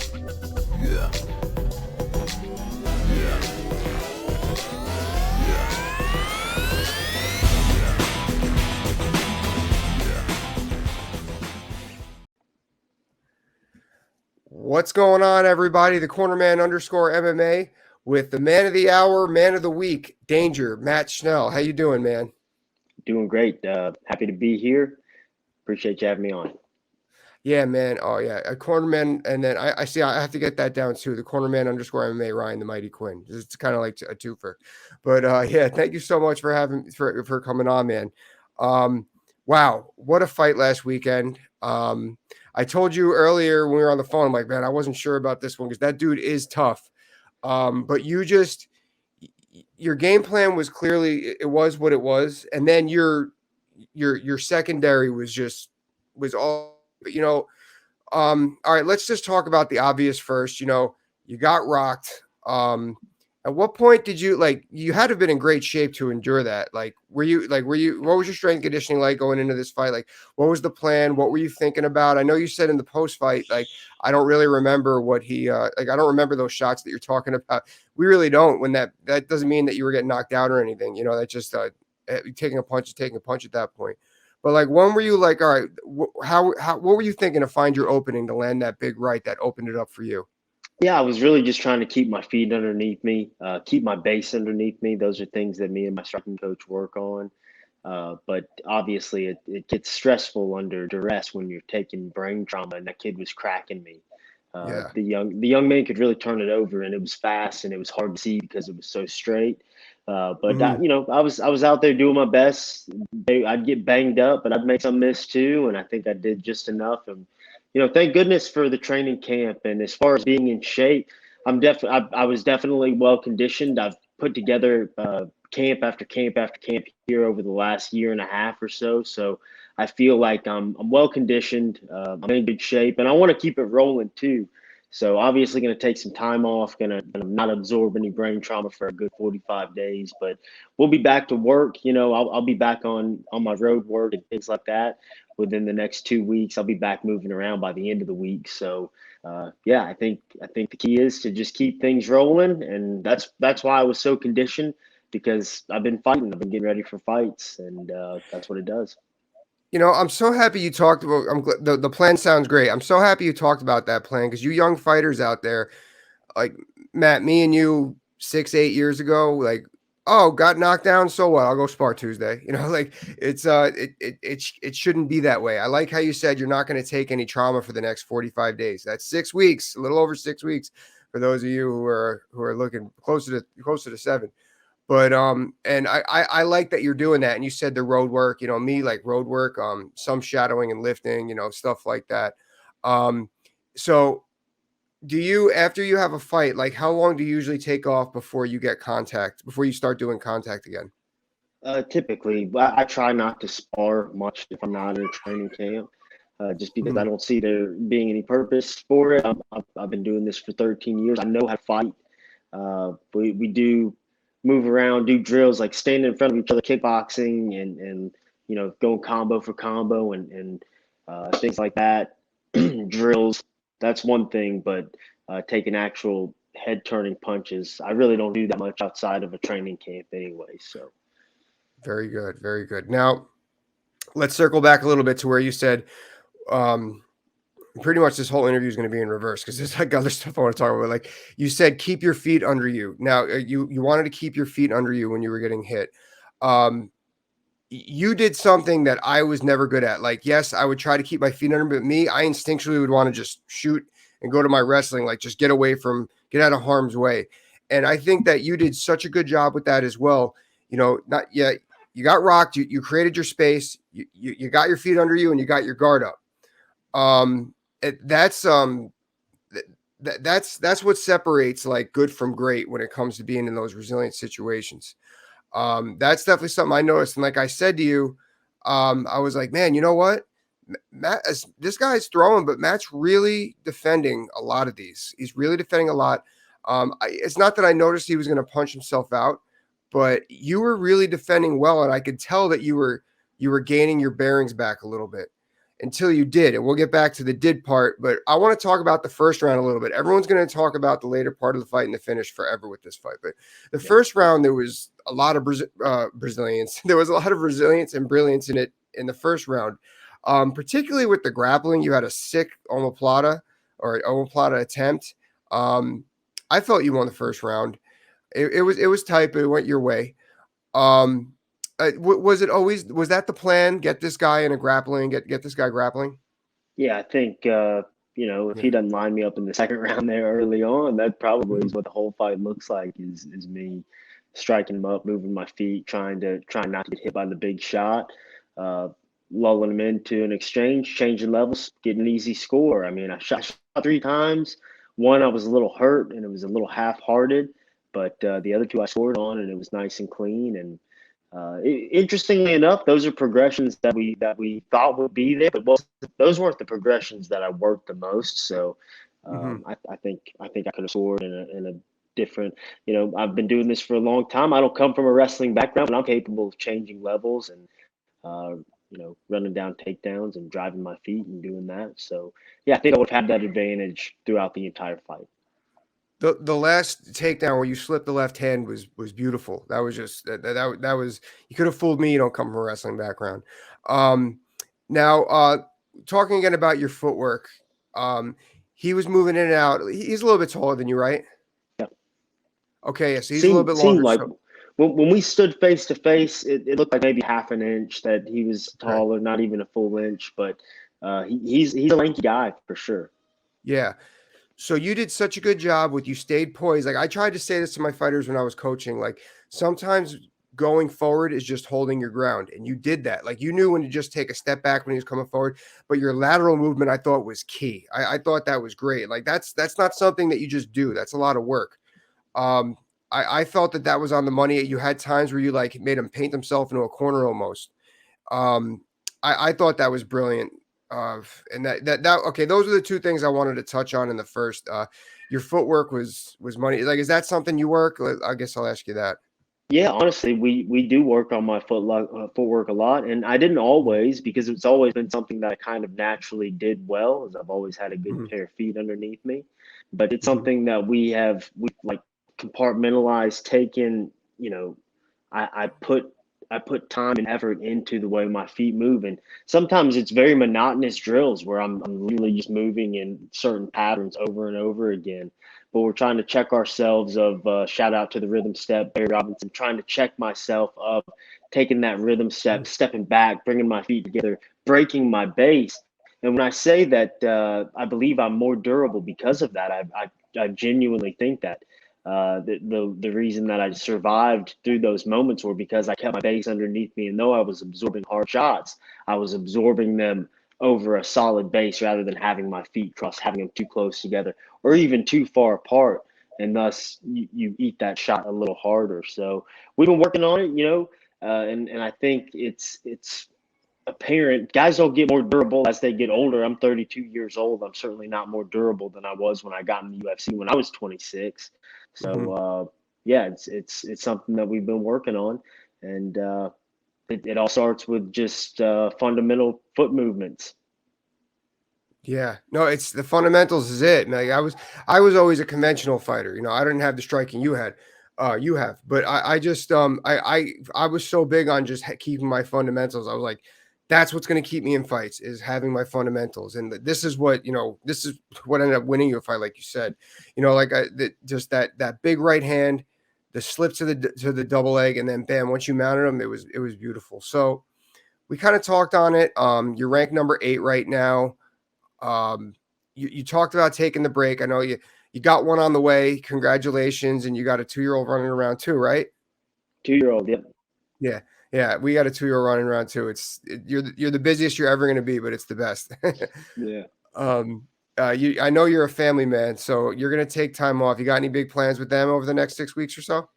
Yeah. Yeah. What's going on, everybody? The Cornerman _ MMA with the man of the hour, man of the week, Danger, Matt Schnell. How you doing, man? Doing great. Happy to be here. Appreciate you having me on. Yeah, man. Oh, yeah. A Cornerman, and then I see I have to get that down too. The Cornerman _ MMA, Ryan the Mighty Quinn. It's kind of like a twofer. But yeah, thank you so much for coming on, man. Wow, what a fight last weekend. I told you earlier when we were on the phone, I'm like, man, I wasn't sure about this one because that dude is tough. But your game plan was clearly it was what it was, and then your secondary was all. But all right, let's just talk about the obvious first. You got rocked. At what point did you had to have been in great shape to endure that? Were you what was your strength and conditioning like going into this fight? Like, what was the plan? What were you thinking about? I know you said in the post fight, I don't really remember what I don't remember those shots that you're talking about. We really don't. When that doesn't mean that you were getting knocked out or anything. That's just taking a punch at that point. But when were you all right, what were you thinking to find your opening to land that big right that opened it up for you? Yeah, I was really just trying to keep my feet underneath me, keep my base underneath me. Those are things that me and my striking coach work on. But obviously, it gets stressful under duress when you're taking brain trauma, and that kid was cracking me. Yeah. The young man could really turn it over, and it was fast, and it was hard to see because it was so straight. But Mhm. I was out there doing my best. I'd get banged up, but I'd make some miss too, and I think I did just enough. And thank goodness for the training camp. And as far as being in shape, I was definitely well conditioned. I've put together camp after camp after camp here over the last year and a half or so. So I feel like I'm well conditioned. I'm in good shape, and I want to keep it rolling too. So obviously, going to take some time off. Going to not absorb any brain trauma for a good 45 days. But we'll be back to work. I'll be back on my road work and things like that within the next 2 weeks. I'll be back moving around by the end of the week. So yeah, I think the key is to just keep things rolling, and that's why I was so conditioned, because I've been fighting. I've been getting ready for fights, and that's what it does. I'm so happy you talked about. The plan sounds great. I'm so happy you talked about that plan because you young fighters out there, like Matt, me and you 6, 8 years ago, got knocked down. So what? I'll go spar Tuesday. It's it shouldn't be that way. I like how you said you're not going to take any trauma for the next 45 days. That's 6 weeks, a little over 6 weeks for those of you who are looking closer to 7. But and I like that you're doing that. And you said the road work, me like road work, some shadowing and lifting, stuff like that. So do you, after you have a fight, how long do you usually take off before you start doing contact again? Typically, I try not to spar much if I'm not in a training camp, just because I Mhm. don't see there being any purpose for it. I've been doing this for 13 years. I know how to fight. We do move around, do drills like standing in front of each other, kickboxing, and going combo for combo, and things like that. Drills, that's one thing, but taking actual head turning punches, I really don't do that much outside of a training camp anyway. So. Very good. Very good. Now, let's circle back a little bit to where you said, um, pretty much this whole interview is going to be in reverse because there's other stuff I want to talk about. Like you said, keep your feet under you. Now, you wanted to keep your feet under you when you were getting hit. Um, you did something that I was never good at. Yes, I would try to keep my feet under, but I instinctually would want to just shoot and go to my wrestling, just get out of harm's way. And I think that you did such a good job with that as well. Not yet. You got rocked. You created your space. You got your feet under you and you got your guard up. Um, that's that's what separates good from great when it comes to being in those resilient situations. That's definitely something I noticed. And like I said to you, I was like, man, you know what? Matt, this guy's throwing, but Matt's really defending a lot of these. He's really defending a lot. It's not that I noticed he was going to punch himself out, but you were really defending well, and I could tell that you were gaining your bearings back a little bit. until you did. And we'll get back to the did part, but I want to talk about the first round a little bit. Everyone's going to talk about the later part of the fight and the finish forever with this fight. But the first round, there was a lot of Brazilians. There was a lot of resilience and brilliance in it in the first round, particularly with the grappling. You had a sick omoplata attempt. I felt you won the first round. It was tight, but it went your way. Was that the plan? Get this guy in a grappling, get this guy grappling? Yeah, I think if he doesn't line me up in the second round there early on, that probably is what the whole fight looks like. Is me striking him up, moving my feet, trying not to get hit by the big shot, lulling him into an exchange, changing levels, getting an easy score. I mean, I shot 3 times. One, I was a little hurt and it was a little half-hearted, but the other 2 I scored on, and it was nice and clean. And interestingly enough, those are progressions that we thought would be there, but those weren't the progressions that I worked the most. So I think I could have scored in a different. I've been doing this for a long time. I don't come from a wrestling background, but I'm capable of changing levels and running down takedowns and driving my feet and doing that. So yeah, I think I would have had that advantage throughout the entire fight. The last takedown where you slipped the left hand was beautiful. That was just that was, you could have fooled me. You don't come from a wrestling background. Now talking again about your footwork, he was moving in and out. He's a little bit taller than you, right? Yeah. Okay, so he's a little bit longer. Seemed like when we stood face to face, it looked like maybe half an inch that he was taller, not even a full inch. But he's a lanky guy for sure. Yeah. So you did such a good job you stayed poised. Like I tried to say this to my fighters when I was coaching, like sometimes going forward is just holding your ground. And you did that. Like you knew when to just take a step back when he was coming forward, but your lateral movement, I thought was key. I thought that was great. Like that's not something that you just do. That's a lot of work. I felt that was on the money. You had times where you like made him paint himself into a corner almost. I thought that was brilliant. And okay, those are the 2 things I wanted to touch on in the first. Your footwork was money. Like, is that something you work? I guess I'll ask you that. Yeah, honestly, we do work on my footwork a lot, and I didn't always, because it's always been something that I kind of naturally did well, as I've always had a good pair of feet underneath me. But it's something that we like compartmentalized, taken. I put time and effort into the way my feet move, and sometimes it's very monotonous drills where I'm literally just moving in certain patterns over and over again. But we're trying to check ourselves of shout out to the rhythm step, Barry Robinson, trying to check myself of taking that rhythm step, stepping back, bringing my feet together, breaking my base. And when I say that, I believe I'm more durable because of that. I genuinely think that. The reason that I survived through those moments were because I kept my base underneath me, and though I was absorbing hard shots, I was absorbing them over a solid base rather than having my feet crossed, having them too close together or even too far apart, and thus you eat that shot a little harder. So we've been working on it, and I think it's apparent guys don't get more durable as they get older. I'm 32 years old. I'm certainly not more durable than I was when I got in the UFC when I was 26. So yeah, it's something that we've been working on, and it all starts with just fundamental foot movements. Yeah, no, it's the fundamentals is it. Like I was always a conventional fighter. I didn't have the striking you had. You have, but I just I was so big on just keeping my fundamentals. I was like, that's what's going to keep me in fights is having my fundamentals, and this is what this is what ended up winning you a fight, like you said. Like just that big right hand, the slip to the double leg, and then bam, once you mounted them, it was beautiful. So we kind of talked on it. You're ranked number 8 right now. You talked about taking the break. I know you got one on the way. Congratulations. And you got a 2-year-old running around too, right? 2-year-old. Yep. Yeah. Yeah. We got a 2-year-old running around too. You're the busiest you're ever going to be, but it's the best. Yeah. I know you're a family man, so you're going to take time off. You got any big plans with them over the next 6 weeks or so?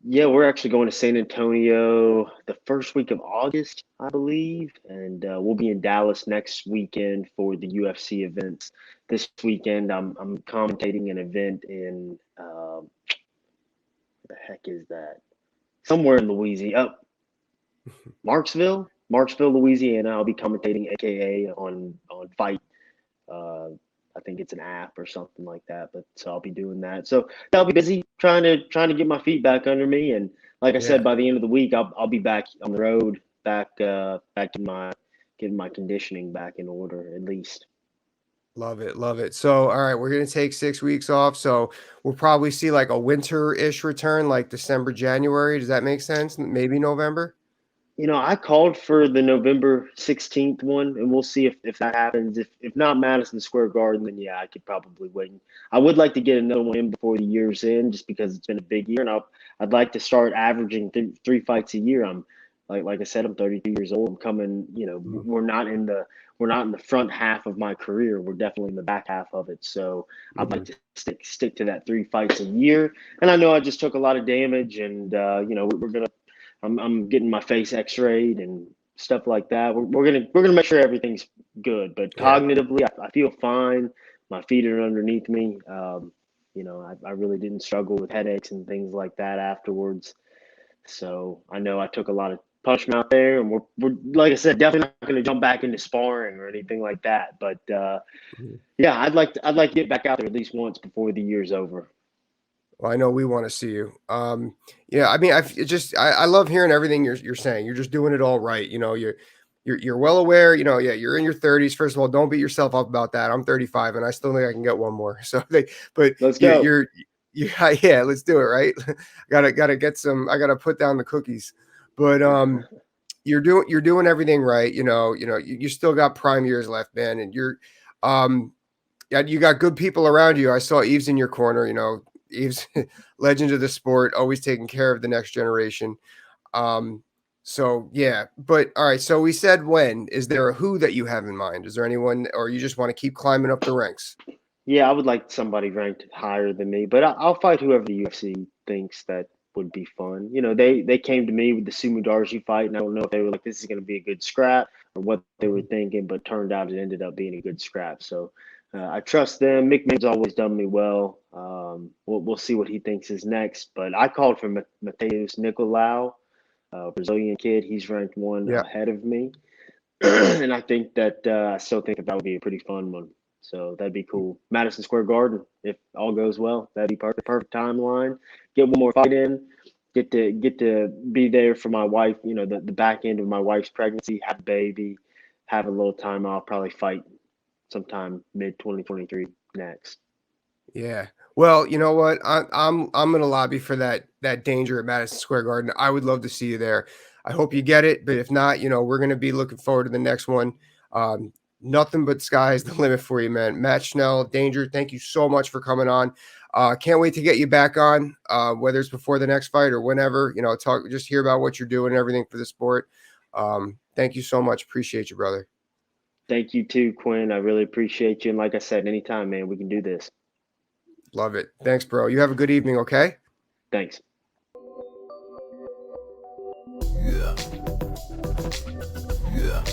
Yeah, we're actually going to San Antonio the first week of August, I believe, and we'll be in Dallas next weekend for the UFC events. This weekend, I'm commentating an event in what the heck is that? Somewhere in Louisiana, Marksville. Marshville, Louisiana. I'll be commentating, aka on Fight. Uh, I think it's an app or something like that. But so I'll be doing that. So I'll be busy trying to get my feet back under me. And like I said, Yeah. by the end of the week, I'll be back on the road, back in my getting my conditioning back in order at least. Love it, love it. So, all right, we're gonna take 6 weeks off. So we'll probably see like a winter-ish return, like December, January. Does that make sense? Maybe November? I called for the November 16th one, and we'll see if that happens. If not Madison Square Garden, then yeah, I could probably wait. I would like to get another one in before the year's end, just because it's been a big year, and I'd like to start averaging three fights a year. I'm like I said, I'm 32 years old. I'm coming. Mhm. We're not in the front half of my career. We're definitely in the back half of it. So I'd like Mhm. to stick to that three fights a year. And I know I just took a lot of damage, and we're gonna I'm getting my face X-rayed and stuff like that. We're gonna make sure everything's good. But Yeah. cognitively, I feel fine. My feet are underneath me. I really didn't struggle with headaches and things like that afterwards. So I know I took a lot of punishment out there, and we're like I said, definitely not going to jump back into sparring or anything like that. But Mhm. yeah, I'd like to get back out there at least once before the year's over. Well, I know we want to see you. Yeah, I mean, I love hearing everything you're saying. You're just doing it all right. You're well aware. Yeah, you're in your 30s. First of all, don't beat yourself up about that. I'm 35, and I still think I can get one more. But Let's go. yeah, let's do it, right? Gotta get some. I gotta put down the cookies. But you're doing everything right. You still got prime years left, man, and um, yeah, you got good people around you. I saw Eve's in your corner. Eve's legend of the sport, always taking care of the next generation. Um, so yeah, but all right. So we said when. Is there a who that you have in mind? Is there anyone, or you just want to keep climbing up the ranks? Yeah, I would like somebody ranked higher than me, but I'll fight whoever the UFC thinks that would be fun. They came to me with the Sumu Darji fight, and I don't know if they were like, this is going to be a good scrap or what they were Mhm. thinking, but turned out it ended up being a good scrap. So I trust them. Mick Maynard's always done me well. We'll see what he thinks is next, but I called for Matheus Nicolau, Brazilian kid. He's ranked one Yeah, ahead of me. And I think that I still think that would be a pretty fun one. So that'd be cool. Madison Square Garden, if all goes well, that'd be perfect timeline. Get one more fight in. Get to be there for my wife. The back end of my wife's pregnancy, have a baby, have a little time off. Probably fight sometime mid 2023 next. yeah. Well, you know what? I'm gonna lobby for that danger at Madison Square Garden. I would love to see you there. I hope you get it, but if not, we're gonna be looking forward to the next one. Um, Nothing but sky's the limit for you, man. Matt Schnell, Danger, thank you so much for coming on. Can't wait to get you back on, whether it's before the next fight or whenever. Talk, just hear about what you're doing and everything for the sport. Thank you so much. Appreciate you, brother. Thank you too, Quinn. I really appreciate you. And like I said, anytime, man, we can do this. Love it. Thanks, bro. You have a good evening. Okay. Thanks. Yeah. Yeah.